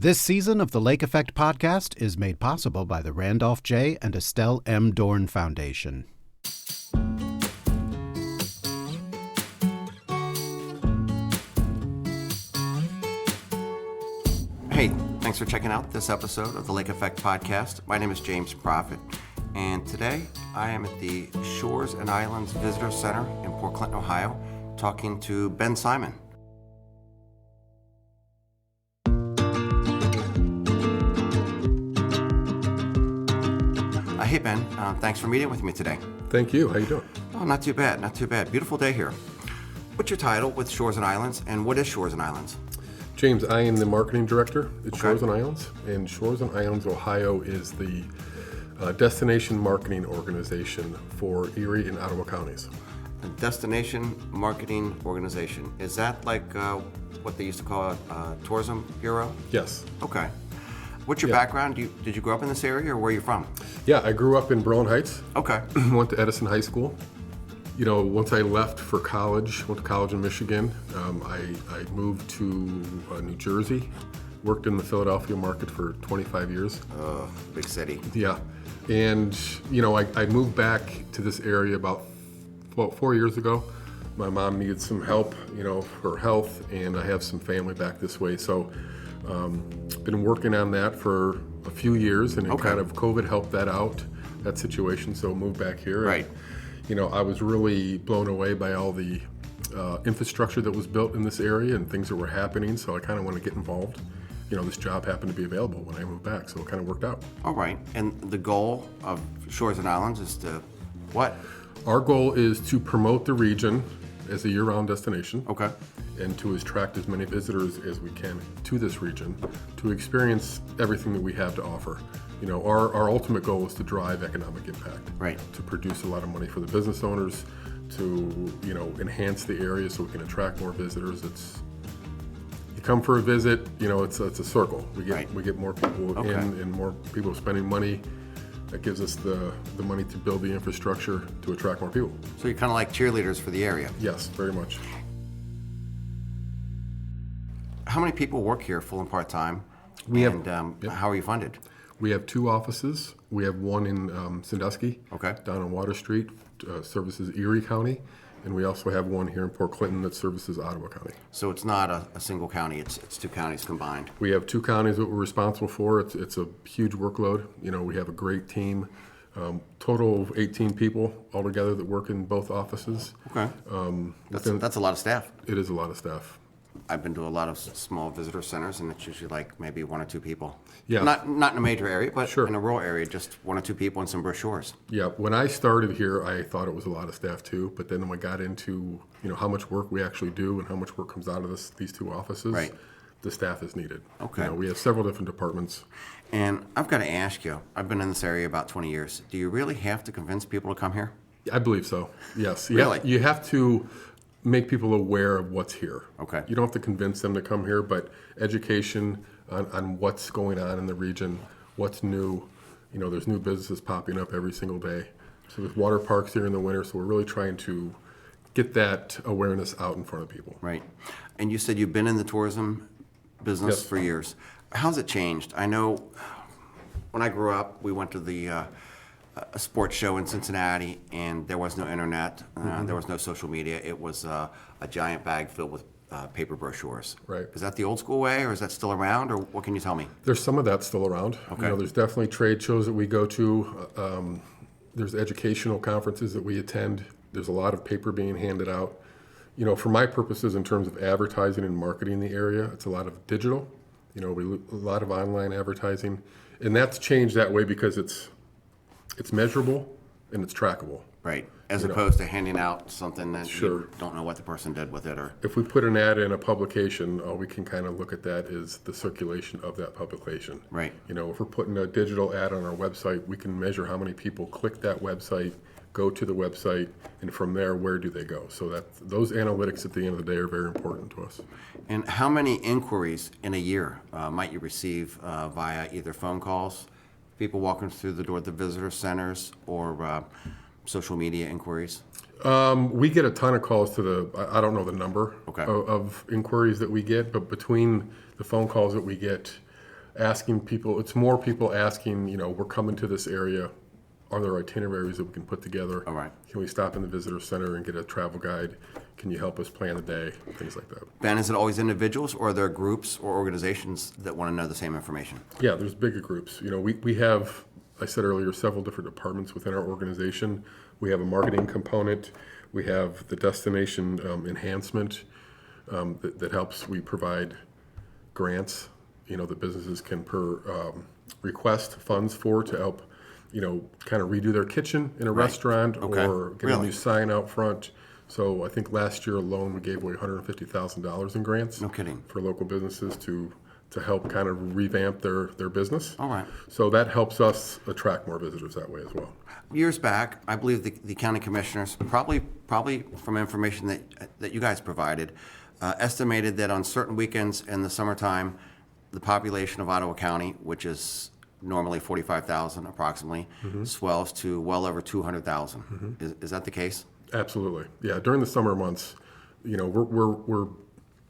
This season of the Lake Effect podcast is made possible by the Randolph J. and Estelle M. Dorn Foundation. Hey, thanks for checking out this episode of the Lake Effect podcast. My name is James Proffitt, and today I am at the Shores and Islands Visitor Center in Port Clinton, Ohio, talking to Ben Simon. Hey Ben, thanks for meeting with me today. Thank you. How you doing? Oh, not too bad, not too bad. Beautiful day here. What's your title with Shores and Islands, and what is Shores and Islands? James, I am the marketing director at Shores and Islands, and Shores and Islands, Ohio is the destination marketing organization for Erie and Ottawa counties. A destination marketing organization. Is that like what they used to call a tourism bureau? Yes. Okay. What's your background? Did you grow up in this area, or where are you from? Yeah, I grew up in Berlin Heights. Okay. Went to Edison High School. You know, once I left for college, went to college in Michigan, I moved to New Jersey, worked in the Philadelphia market for 25 years. Oh, big city. Yeah. And, you know, I moved back to this area about 4 years ago. My mom needed some help, you know, for health, and I have some family back this way. So, been working on that for a few years, and it kind of COVID helped that out, that situation. So moved back here. Right. And, you know, I was really blown away by all the infrastructure that was built in this area and things that were happening. So I kind of want to get involved. You know, this job happened to be available when I moved back, so it kind of worked out. All right. And the goal of Shores and Islands is to what? Our goal is to promote the region as a year-round destination. Okay. And to attract as many visitors as we can to this region to experience everything that we have to offer. You know, our ultimate goal is to drive economic impact. Right. To produce a lot of money for the business owners, to, you know, enhance the area so we can attract more visitors. You come for a visit, you know, it's a circle. We get more people in and more people spending money. That gives us the money to build the infrastructure to attract more people. So you're kind of like cheerleaders for the area. Yes, very much. How many people work here, full and part-time? How are you funded? We have 2 offices. We have one in Sandusky, down on Water Street, services Erie County, and we also have one here in Port Clinton that services Ottawa County. So it's not a single county, it's 2 counties combined. We have 2 counties that we're responsible for. It's a huge workload. You know, we have a great team, total of 18 people altogether that work in both offices. Okay. That's a lot of staff. It is a lot of staff. I've been to a lot of small visitor centers, and it's usually like maybe 1 or 2 people. Yeah. Not in a major area, but Sure. in a rural area, just 1 or 2 people and some brochures. Yeah. When I started here, I thought it was a lot of staff too. But then when I got into, you know, how much work we actually do and how much work comes out of these 2 offices, Right. The staff is needed. Okay. You know, we have several different departments. And I've got to ask you, I've been in this area about 20 years. Do you really have to convince people to come here? I believe so. Yes. Really? You have to make people aware of what's here. Okay. You don't have to convince them to come here, but education on what's going on in the region, what's new. You know, there's new businesses popping up every single day. So there's water parks here in the winter, so we're really trying to get that awareness out in front of people. Right. And you said you've been in the tourism business Yes. for years. How's it changed? I know when I grew up, we went to a sports show in Cincinnati, and there was no internet, there was no social media. It was a giant bag filled with paper brochures. Right. Is that the old school way, or is that still around, or what can you tell me? There's some of that still around. Okay. You know, there's definitely trade shows that we go to. There's educational conferences that we attend. There's a lot of paper being handed out. You know, for my purposes in terms of advertising and marketing the area, it's a lot of digital. You know, a lot of online advertising, and that's changed that way because it's measurable and it's trackable. Right. As opposed to handing out something that Sure. you don't know what the person did with it, or If we put an ad in a publication, all we can kind of look at that is the circulation of that publication. Right. You know, if we're putting a digital ad on our website, we can measure how many people click that website, go to the website, and from there, where do they go? So that those analytics at the end of the day are very important to us. And how many inquiries in a year might you receive via either phone calls, people walking through the door at the visitor centers, or social media inquiries? We get a ton of calls to I don't know the number Okay. of inquiries that we get, but between the phone calls that we get, asking people, it's more people asking, we're coming to this area. Are there itineraries that we can put together? All right. Can we stop in the visitor center and get a travel guide? Can you help us plan the day? Things like that. Ben, is it always individuals, or are there groups or organizations that want to know the same information? Yeah, there's bigger groups. We have, I said earlier, several different departments within our organization. We have a marketing component. We have the destination enhancement that helps. We provide grants, that businesses can request funds for to help, kind of redo their kitchen in a restaurant or get a new sign out front. So I think last year alone we gave away $150,000 in grants. No kidding. For local businesses to help kind of revamp their business. All right. So that helps us attract more visitors that way as well. Years back, I believe the county commissioners, probably from information that you guys provided, estimated that on certain weekends in the summertime, the population of Ottawa County, which is normally 45,000 approximately, swells to well over 200,000. Is that the case? Absolutely. Yeah. During the summer months, we're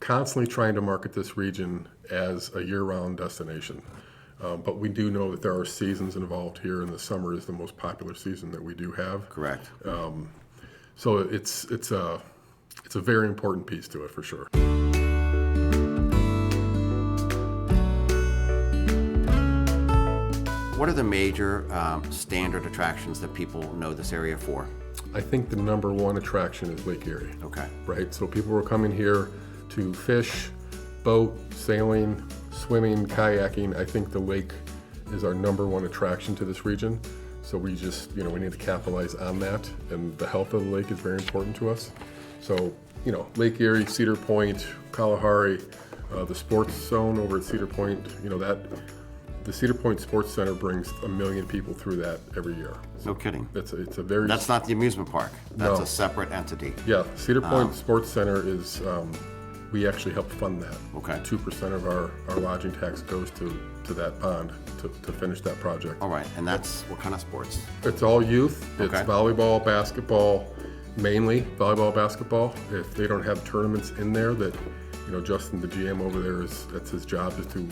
constantly trying to market this region as a year-round destination. But we do know that there are seasons involved here, and the summer is the most popular season that we do have. Correct. So it's a very important piece to it for sure. What are the major standard attractions that people know this area for? I think the number one attraction is Lake Erie. Okay. Right? So people are coming here to fish, boat, sailing, swimming, kayaking. I think the lake is our number one attraction to this region. So we just, we need to capitalize on that. And the health of the lake is very important to us. So, Lake Erie, Cedar Point, Kalahari, the sports zone over at Cedar Point, the Cedar Point Sports Center brings 1 million people through that every year. No kidding. It's a very... That's not the amusement park. That's No. a separate entity. Yeah, Cedar Point Sports Center is, we actually help fund that. Okay. 2% of our lodging tax goes to that bond to finish that project. All right, and that's what kind of sports? It's all youth. Okay. It's volleyball, basketball, mainly volleyball, basketball. If they don't have tournaments in there that, Justin, the GM over there, that's his job, is to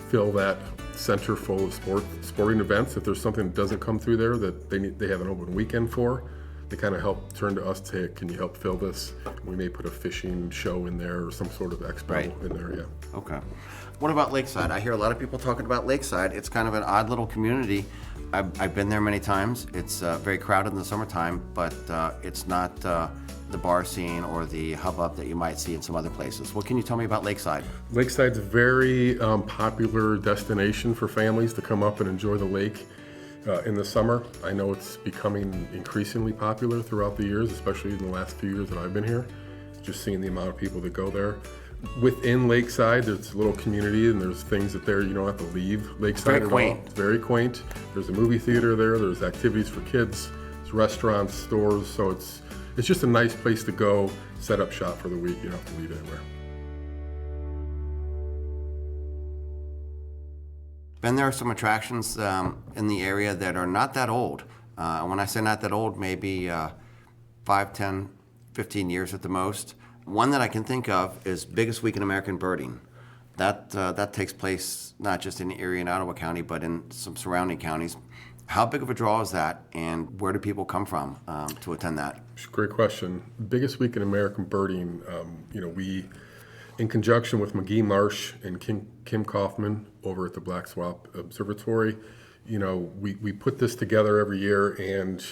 fill that center full of sporting events. If there's something that doesn't come through there that they have an open weekend for, they kind of help turn to us to say, can you help fill this? We may put a fishing show in there or some sort of expo in there, yeah. Okay. What about Lakeside? I hear a lot of people talking about Lakeside. It's kind of an odd little community. I've been there many times. It's very crowded in the summertime, but it's not the bar scene or the hubbub that you might see in some other places. What can you tell me about Lakeside? Lakeside's a very popular destination for families to come up and enjoy the lake in the summer. I know it's becoming increasingly popular throughout the years, especially in the last few years that I've been here. Just seeing the amount of people that go there. Within Lakeside, there's a little community, and there's things that you don't have to leave Lakeside at all. It's very quaint. There's a movie theater there. There's activities for kids. There's restaurants, stores. So it's just a nice place to go, set up shop for the week. You don't have to leave anywhere. Ben, there are some attractions in the area that are not that old. When I say not that old, maybe 5, 10, 15 years at the most. One that I can think of is Biggest Week in American Birding. That takes place not just in Erie and Ottawa County, but in some surrounding counties. How big of a draw is that, and where do people come from to attend that? Great question. Biggest Week in American Birding, we, in conjunction with McGee Marsh and Kim Kaufman over at the Black Swamp Observatory, we put this together every year, and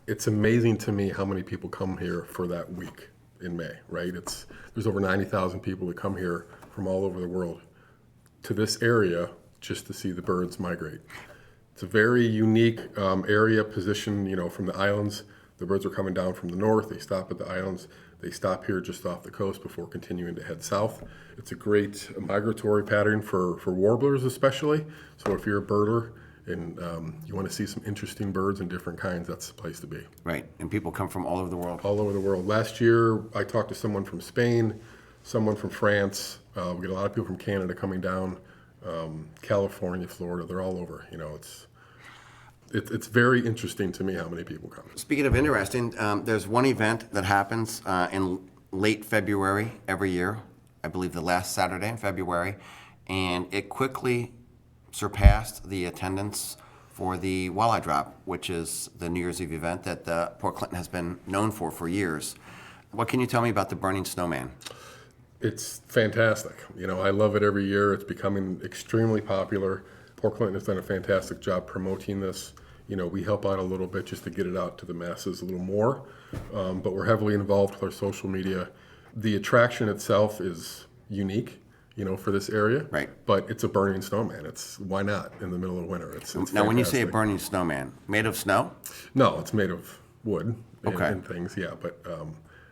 it's amazing to me how many people come here for that week in May, right? There's over 90,000 people that come here from all over the world to this area just to see the birds migrate. It's a very unique area position, from the islands. The birds are coming down from the north. They stop at the islands. They stop here just off the coast before continuing to head south. It's a great migratory pattern for warblers especially. So if you're a birder and you want to see some interesting birds and different kinds, that's the place to be. Right, and people come from all over the world. All over the world. Last year, I talked to someone from Spain, someone from France. We get a lot of people from Canada coming down, California, Florida. They're all over. It's very interesting to me how many people come. Speaking of interesting, there's one event that happens in late February every year. I believe the last Saturday in February, and it quickly surpassed the attendance for the Walleye Drop, which is the New Year's Eve event that Port Clinton has been known for years. What can you tell me about the Burning Snowman? It's fantastic. I love it every year. It's becoming extremely popular. Port Clinton has done a fantastic job promoting this. We help out a little bit just to get it out to the masses a little more, but we're heavily involved with our social media. The attraction itself is unique, for this area. Right. But it's a burning snowman. Why not in the middle of winter? It's Now, when you say a fantastic. burning snowman, made of snow? No, it's made of wood Okay. and things, yeah, but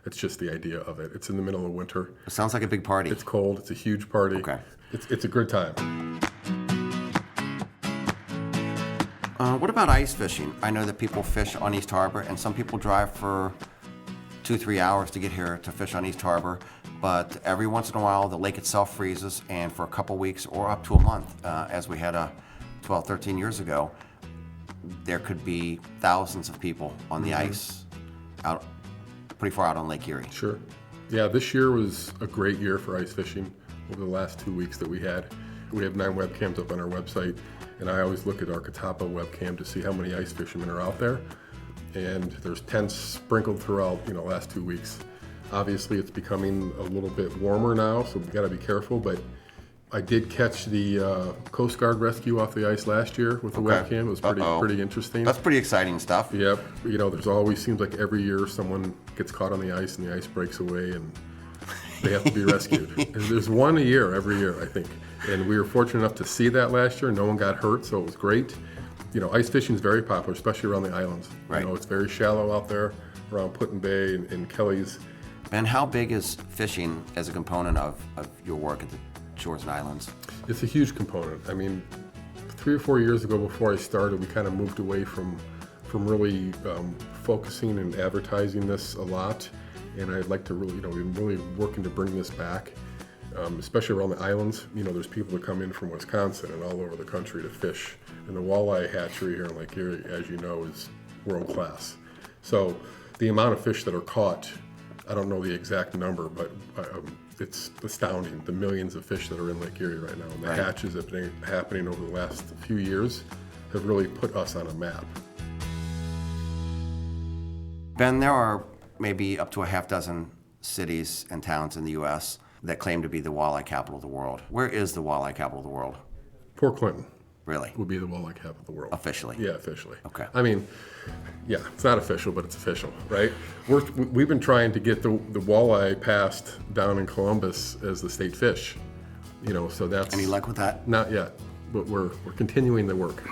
it's just the idea of it. It's in the middle of winter. It sounds like a big party. It's cold. It's a huge party. Okay. It's a good time. What about ice fishing? I know that people fish on East Harbor, and some people drive for 2-3 hours to get here to fish on East Harbor. But every once in a while, the lake itself freezes, and for a couple weeks or up to a month, as we had 12, 13 years ago, there could be thousands of people on the ice out pretty far out on Lake Erie. Sure. Yeah, this year was a great year for ice fishing over the last 2 weeks that we had. We have 9 webcams up on our website, and I always look at our Catapa webcam to see how many ice fishermen are out there. And there's 10 sprinkled throughout, last 2 weeks. Obviously, it's becoming a little bit warmer now, so we've got to be careful. But I did catch the Coast Guard rescue off the ice last year with the webcam. It was pretty interesting. That's pretty exciting stuff. Yep. There's always seems like every year someone gets caught on the ice and the ice breaks away and they have to be rescued. And there's one a year, every year, I think. And we were fortunate enough to see that last year. No one got hurt, so it was great. Ice fishing is very popular, especially around the islands. Right. It's very shallow out there around Put-in Bay and Kelly's. And how big is fishing as a component of your work at the shores and islands? It's a huge component. 3 or 4 years ago, before I started, we kind of moved away from really focusing and advertising this a lot. And I'd like to really, we're really working to bring this back, especially around the islands. There's people that come in from Wisconsin and all over the country to fish. And the walleye hatchery here in Lake Erie, as you know, is world class. So the amount of fish that are caught, I don't know the exact number, but it's astounding, the millions of fish that are in Lake Erie right now. And the hatches that have been happening over the last few years have really put us on a map. Ben, there are maybe up to a half dozen cities and towns in the U.S. that claim to be the walleye capital of the world. Where is the walleye capital of the world? Port Clinton Really? would be the walleye capital of the world. Officially? Yeah, officially. Okay. Yeah, it's not official, but it's official, right? We've been trying to get the walleye passed down in Columbus as the state fish. So that's... Any luck with that? Not yet, but we're continuing the work.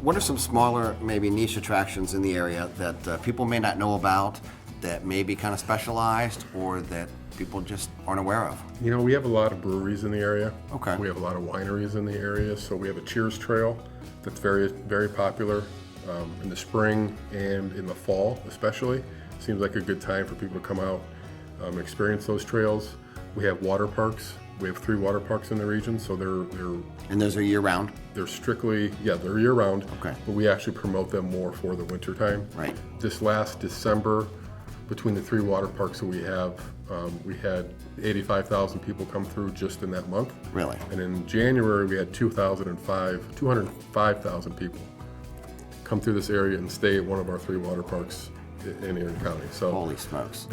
What are some smaller, maybe niche attractions in the area that people may not know about, that may be kind of specialized, or that people just aren't aware of? We have a lot of breweries in the area. Okay. We have a lot of wineries in the area. So we have a Cheers Trail that's very, very popular in the spring and in the fall especially. Seems like a good time for people to come out and experience those trails. We have water parks. We have 3 water parks in the region, so they're And those are year-round? they're strictly, they're year-round. Okay. But we actually promote them more for the winter time. Right. This last December, between the 3 water parks that we have, we had 85,000 people come through just in that month. Really? And in January, we had 205,000 people come through this area and stay at one of our 3 water parks in Erie County. So Holy smokes.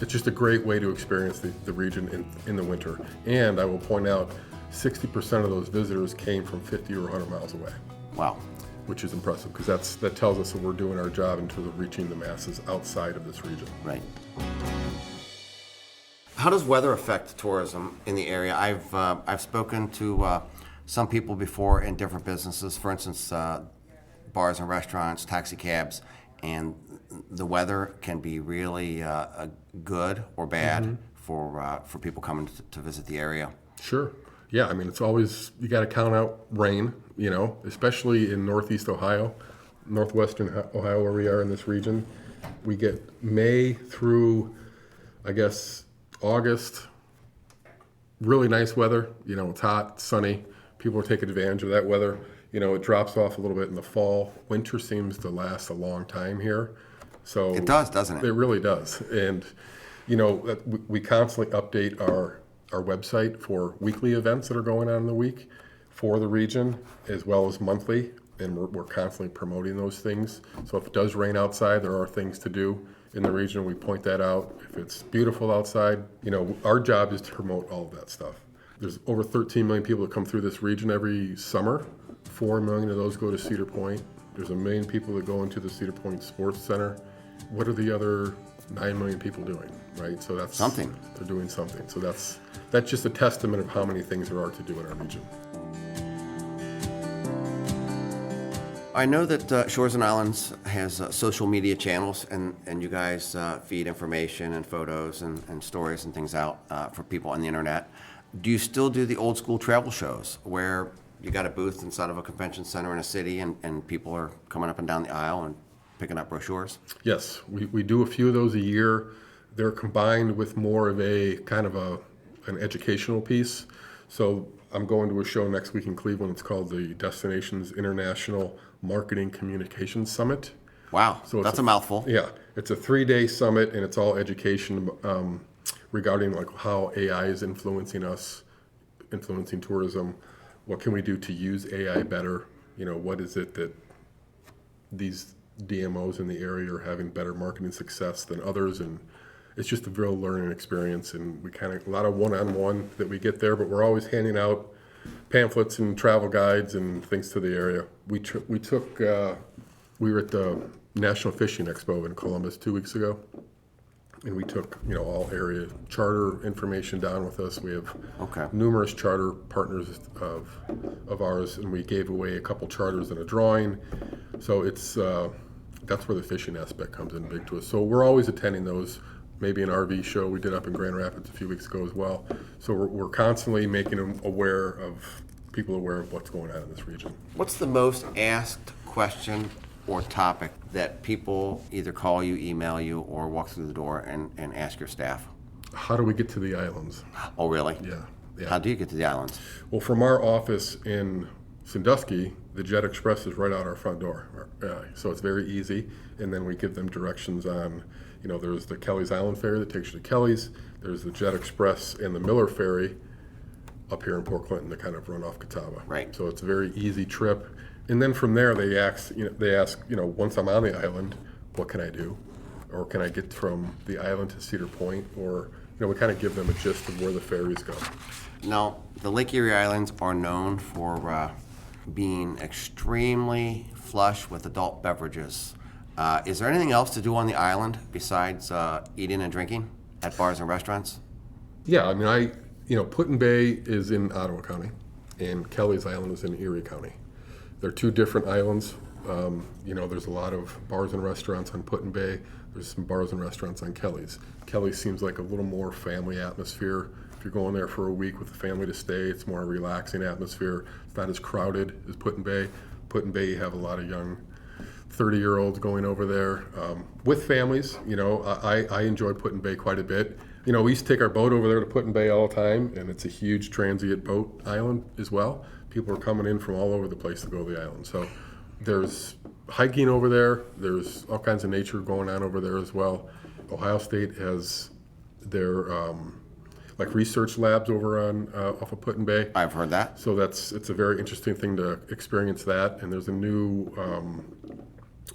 it's just a great way to experience the region in the winter. And I will point out, 60% of those visitors came from 50 or 100 miles away. Wow. Which is impressive, because that tells us that we're doing our job in terms of reaching the masses outside of this region. Right. How does weather affect tourism in the area? I've spoken to some people before in different businesses, for instance, bars and restaurants, taxi cabs, and the weather can be really good or bad for people coming to visit the area. Sure. Yeah, it's always, you got to count out rain, especially in northeast Ohio, northwestern Ohio, where we are in this region. We get May through, I guess, August, really nice weather. It's hot, sunny. People are taking advantage of that weather. It drops off a little bit in the fall. Winter seems to last a long time here. It does, doesn't it? It really does. And, we constantly update our our website for weekly events that are going on in the week for the region, as well as monthly, and we're constantly promoting those things. So if it does rain outside, there are things to do in the region. We point that out. If it's beautiful outside, our job is to promote all of that stuff. There's over 13 million people that come through this region every summer. 4 million of those go to Cedar Point. There's 1 million people that go into the Cedar Point Sports Center. What are the other 9 million people doing, right? So that's something. They're doing something. So that's just a testament of how many things there are to do in our region. I know that Shores and Islands has social media channels, and you guys feed information and photos and stories and things out for people on the internet. Do you still do the old school travel shows where you got a booth inside of a convention center in a city and people are coming up and down the aisle and picking up brochures? Yes, we do a few of those a year. They're combined with more of a kind of an educational piece. So I'm going to a show next week in Cleveland. It's called the Destinations International Marketing Communications Summit. Wow, so that's a mouthful. Yeah, it's a 3-day summit, and it's all education regarding like how AI is influencing us, influencing tourism. What can we do to use AI better? What is it that these DMOs in the area are having better marketing success than others? And it's just a real learning experience, and we a lot of one-on-one that we get there, but we're always handing out pamphlets and travel guides and things to the area. We were at the National Fishing Expo in Columbus 2 weeks ago, and we took all area charter information down with us. We have numerous charter partners of ours, and we gave away a couple charters and a drawing. So it's that's where the fishing aspect comes in big to us. So we're always attending those. Maybe an RV show we did up in Grand Rapids a few weeks ago as well. So we're constantly making them people aware of what's going on in this region. What's the most asked question or topic that people either call you, email you, or walk through the door and ask your staff? How do we get to the islands? Oh, really? Yeah. How do you get to the islands? Well, from our office in Sandusky, the Jet Express is right out our front door. So it's very easy. And then we give them directions on, there's the Kelly's Island Ferry that takes you to Kelly's. There's the Jet Express and the Miller Ferry up here in Port Clinton that kind of run off Catawba. Right. So it's a very easy trip. And then from there, they ask, once I'm on the island, what can I do? Or can I get from the island to Cedar Point? Or, we kind of give them a gist of where the ferries go. Now, the Lake Erie Islands are known for being extremely flush with adult beverages. Is there anything else to do on the island besides eating and drinking at bars and restaurants? Yeah, Put-in-Bay is in Ottawa County, and Kelly's Island is in Erie County. They're two different islands. There's a lot of bars and restaurants on Put-in-Bay. There's some bars and restaurants on Kelly's. Kelly's seems like a little more family atmosphere. If you're going there for a week with the family to stay, it's more a relaxing atmosphere. It's not as crowded as Put-in-Bay. Put-in-Bay, you have a lot of young 30-year-olds going over there with families. I enjoy Put-in-Bay quite a bit. We used to take our boat over there to Put-in-Bay all the time, and it's a huge transient boat island as well. People are coming in from all over the place to go to the island. So there's hiking over there. There's all kinds of nature going on over there as well. Ohio State has their research labs over on off of Put-in-Bay. I've heard that. So it's a very interesting thing to experience that. And there's a new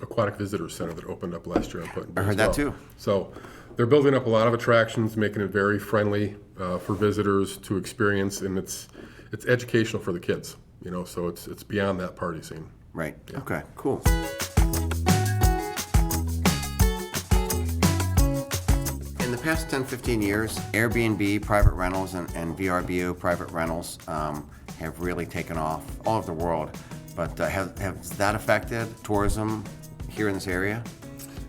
aquatic visitor center that opened up last year on Put-in-Bay. I heard that too. So they're building up a lot of attractions, making it very friendly for visitors to experience, and it's educational for the kids. So it's beyond that party scene. Right. Yeah. Okay. Cool. In the past 10, 15 years, Airbnb private rentals and VRBO private rentals have really taken off all over the world. But has that affected tourism here in this area?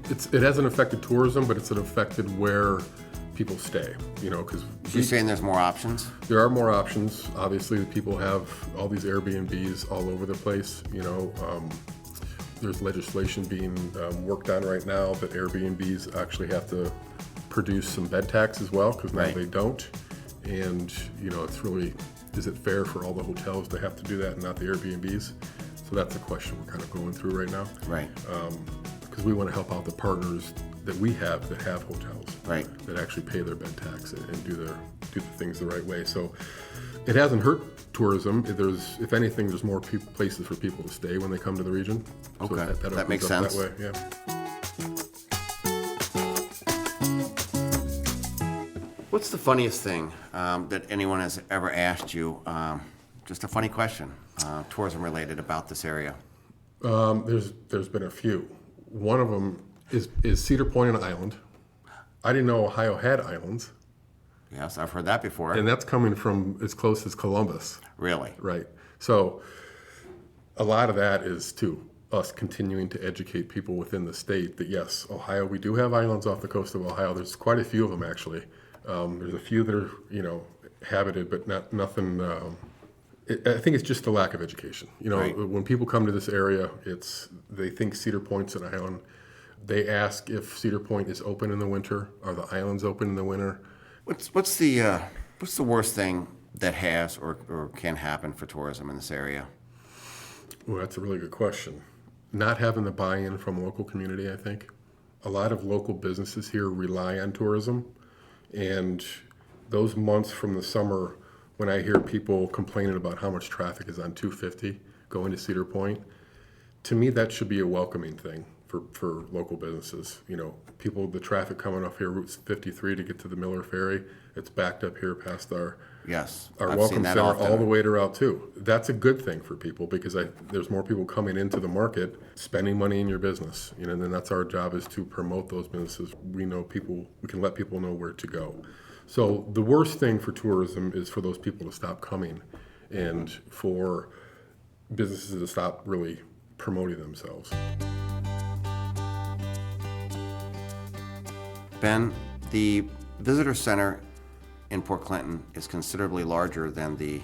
It hasn't affected tourism, but it's affected where people stay, because you're saying there's more options? There are more options. Obviously, people have all these Airbnbs all over the place. There's legislation being worked on right now that Airbnbs actually have to produce some bed tax as well, because now they don't. And, it's really, is it fair for all the hotels to have to do that and not the Airbnbs? So that's a question we're kind of going through right now. Right. Because we want to help out the partners that we have that have hotels. Right. That actually pay their bed tax and do do the things the right way. So it hasn't hurt tourism. If anything, there's more places for people to stay when they come to the region. Okay, So that makes sense. That way, yeah. What's the funniest thing that anyone has ever asked you? Just a funny question, tourism related, about this area. There's been a few. One of them is Cedar Point an island? I didn't know Ohio had islands. Yes, I've heard that before. And that's coming from as close as Columbus. Really? Right. So a lot of that is to us continuing to educate people within the state that, yes, Ohio, we do have islands off the coast of Ohio. There's quite a few of them, actually. There's a few that are, habited, but nothing. I think it's just the lack of education. Right. When people come to this area, they think Cedar Point's an island. They ask if Cedar Point is open in the winter. Are the islands open in the winter? What's the worst thing that has or can happen for tourism in this area? Well, that's a really good question. Not having the buy-in from the local community, I think. A lot of local businesses here rely on tourism, and those months from the summer when I hear people complaining about how much traffic is on 250 going to Cedar Point, to me that should be a welcoming thing for local businesses. The traffic coming off here, Route 53 to get to the Miller Ferry, it's backed up here past our Yes, our I've welcome seen that center often. all the way to Route 2. That's a good thing for people because there's more people coming into the market, spending money in your business. And then that's our job, is to promote those businesses. We can let people know where to go. So the worst thing for tourism is for those people to stop coming and for businesses to stop really promoting themselves. Ben, the visitor center in Port Clinton is considerably larger than the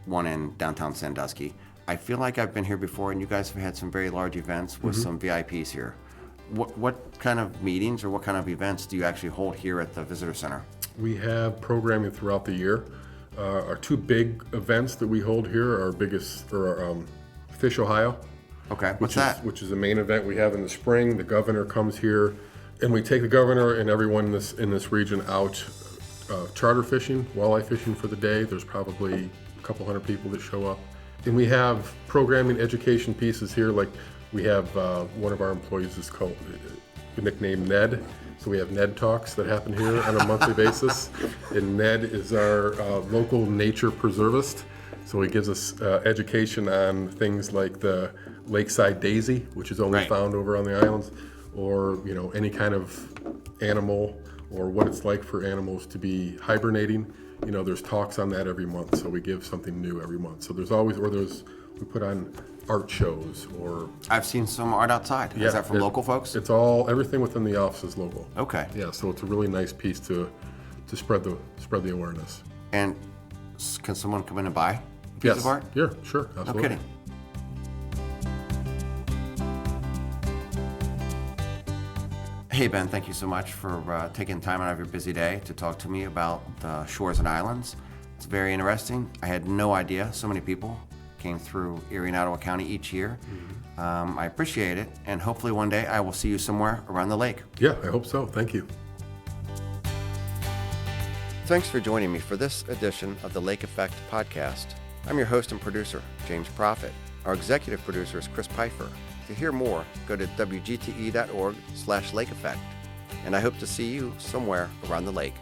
one in downtown Sandusky. I feel like I've been here before, and you guys have had some very large events with some VIPs here. What kind of meetings or what kind of events do you actually hold here at the visitor center? We have programming throughout the year. Our two big events that we hold here are Fish Ohio. Okay, what's that? Which is the main event we have in the spring. The governor comes here, and we take the governor and everyone in this region out charter fishing, walleye fishing for the day. There's probably a couple hundred people that show up. And we have programming education pieces here, like we have one of our employees is called, nicknamed Ned. So we have Ned Talks that happen here on a monthly basis. And Ned is our local nature preservist. So he gives us education on things like the lakeside daisy, which is only found over on the islands, or any kind of animal, or what it's like for animals to be hibernating. There's talks on that every month, so we give something new every month. So there's always, we put on art shows, or... I've seen some art outside. Is that from local folks? It's everything within the office is local. Okay. Yeah, so it's a really nice piece to spread the awareness. And can someone come in and buy a piece of art? Yeah, sure, absolutely. No kidding. Hey, Ben, thank you so much for taking time out of your busy day to talk to me about the shores and islands. It's very interesting. I had no idea so many people came through Erie and Ottawa County each year. I appreciate it, and hopefully one day I will see you somewhere around the lake. Yeah, I hope so. Thank you. Thanks for joining me for this edition of the Lake Effect podcast. I'm your host and producer, James Proffitt. Our executive producer is Chris Pfeiffer. To hear more, go to wgte.org/lake effect. And I hope to see you somewhere around the lake.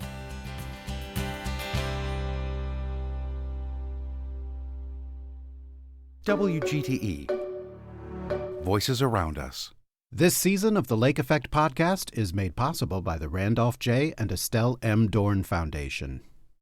WGTE. Voices around us. This season of the Lake Effect podcast is made possible by the Randolph J. and Estelle M. Dorn Foundation.